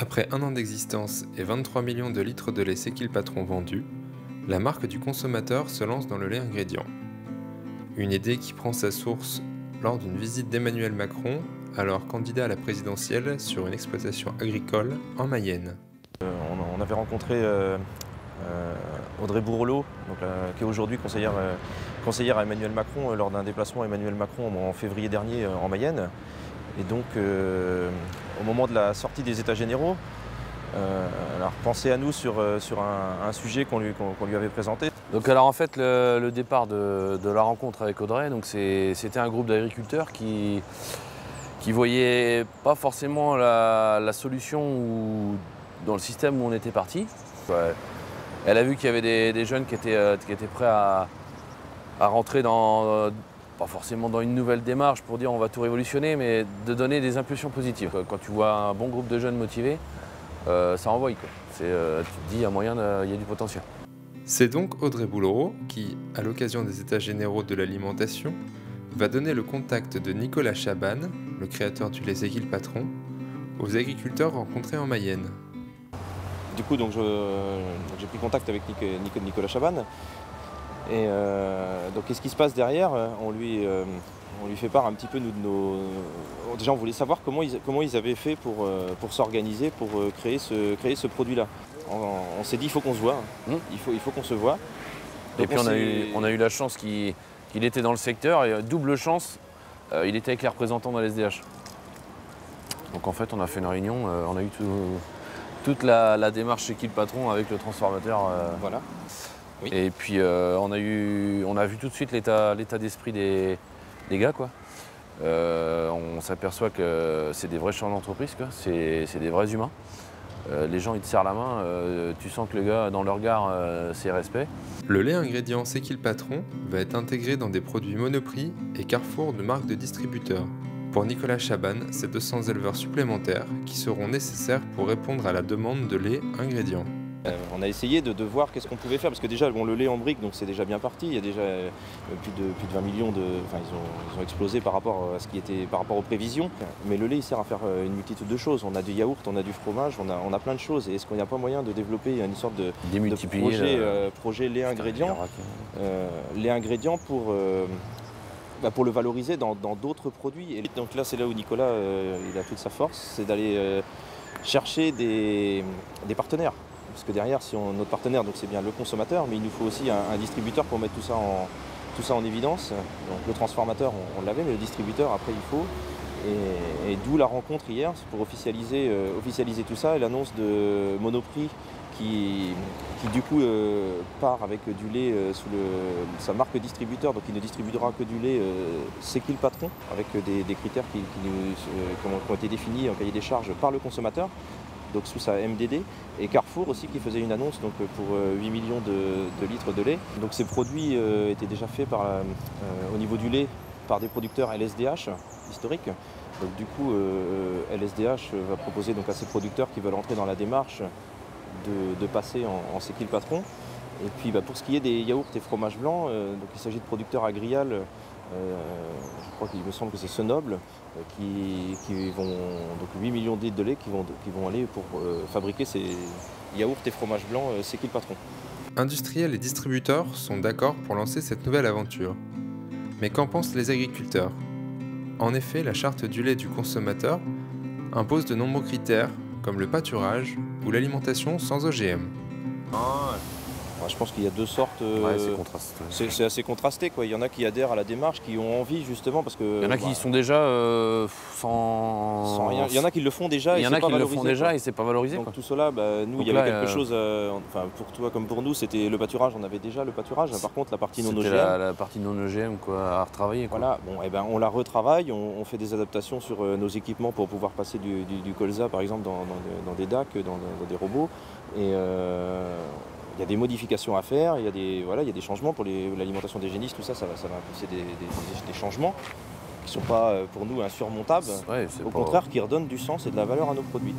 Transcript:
Après un an d'existence et 23 millions de litres de lait C'est qui le patron vendus, la marque du consommateur se lance dans le lait ingrédient. Une idée qui prend sa source lors d'une visite d'Emmanuel Macron, alors candidat à la présidentielle sur une exploitation agricole en Mayenne. On avait rencontré Audrey Bourrelot, qui est aujourd'hui conseillère à Emmanuel Macron lors d'un déplacement à Emmanuel Macron en février dernier en Mayenne. Et donc, au moment de la sortie des États généraux, elle a repensé à nous sur un sujet qu'on lui avait présenté. Donc alors en fait le départ de la rencontre avec Audrey, c'était un groupe d'agriculteurs qui voyaient pas forcément la solution dans le système où on était parti. Ouais. Elle a vu qu'il y avait des jeunes qui étaient prêts à rentrer pas forcément dans une nouvelle démarche pour dire on va tout révolutionner, mais de donner des impulsions positives. Quand tu vois un bon groupe de jeunes motivés, ça envoie. Tu te dis il y a moyen, il y a du potentiel. C'est donc Audrey Bourrelot qui, à l'occasion des États généraux de l'alimentation, va donner le contact de Nicolas Chabanne, le créateur du lait C'est qui le patron, aux agriculteurs rencontrés en Mayenne. Du coup, j'ai pris contact avec Nicolas Chabanne. Et donc, qu'est-ce qui se passe derrière? On lui fait part un petit peu de nos... Déjà, on voulait savoir comment ils avaient fait pour s'organiser, pour créer ce produit-là. On s'est dit, il faut qu'on se voit, il faut qu'on se voit. Et puis on a eu la chance qu'il était dans le secteur, et double chance, il était avec les représentants de la SDH. Donc en fait, on a fait une réunion, on a eu toute la démarche C'est qui le patron avec le transformateur. Voilà. Oui. Et puis on a vu tout de suite l'état d'esprit des gars, quoi. On s'aperçoit que c'est des vrais chefs d'entreprise, quoi. C'est des vrais humains. Les gens ils te serrent la main, tu sens que le gars dans le regard c'est respect. Le lait ingrédient C'est qui le patron va être intégré dans des produits Monoprix et Carrefour de marques de distributeurs. Pour Nicolas Chabanne, c'est 200 éleveurs supplémentaires qui seront nécessaires pour répondre à la demande de lait ingrédient. On a essayé de voir qu'est-ce qu'on pouvait faire, parce que déjà le lait en brique, donc c'est déjà bien parti. Il y a déjà plus de 20 millions de... Enfin, ils ont explosé par rapport à ce qui était, par rapport aux prévisions. Mais le lait, il sert à faire une multitude de choses. On a du yaourt, on a du fromage, on a plein de choses. Et est-ce qu'il n'y a pas moyen de développer une sorte de projet lait ingrédient, pour le valoriser dans d'autres produits. Et donc là, c'est là où Nicolas il a toute sa force, c'est d'aller chercher des partenaires. Parce que derrière, notre partenaire, donc c'est bien le consommateur, mais il nous faut aussi un distributeur pour mettre tout ça en évidence. Donc le transformateur, on l'avait, mais le distributeur, après, il faut. Et d'où la rencontre hier, pour officialiser tout ça, et l'annonce de Monoprix qui du coup part avec du lait sous sa marque distributeur, donc il ne distribuera que du lait C'est qui le patron, avec des critères qui ont été définis en cahier des charges par le consommateur, donc sous sa MDD, et Carrefour aussi qui faisait une annonce donc, pour 8 millions de litres de lait. Donc ces produits étaient déjà faits au niveau du lait par des producteurs LSDH historiques. Donc du coup LSDH va proposer donc, à ces producteurs qui veulent entrer dans la démarche de passer en C'est qui le patron. Et puis pour ce qui est des yaourts et fromages blancs, donc il s'agit de producteurs agriales, je crois qu'il me semble que c'est Senoble, qui vont, donc 8 millions de litres de lait qui vont aller pour fabriquer ces yaourts et fromages blancs C'est qui le patron. Industriels et distributeurs sont d'accord pour lancer cette nouvelle aventure. Mais qu'en pensent les agriculteurs? En effet, la charte du lait du consommateur impose de nombreux critères, comme le pâturage ou l'alimentation sans OGM. Je pense qu'il y a deux sortes. C'est assez contrasté, quoi. Il y en a qui adhèrent à la démarche, qui ont envie justement parce que. Il y en a qui sont déjà sans rien. Il y en a qui le font déjà. Il y en a qui le font déjà et c'est pas valorisé. Donc tout cela, nous, il y avait quelque chose. Enfin, pour toi comme pour nous, c'était le pâturage. On avait déjà le pâturage. Par contre, la partie non OGM. La partie non OGM, quoi, à retravailler. Quoi. Voilà. Bon, on la retravaille. On fait des adaptations sur nos équipements pour pouvoir passer du colza, par exemple, dans des DAC, dans des robots. Et il y a des modifications à faire, il y a des changements pour l'alimentation des génisses, tout ça, ça va impulser des changements qui ne sont pas pour nous insurmontables, au contraire qui redonnent du sens et de la valeur à nos produits.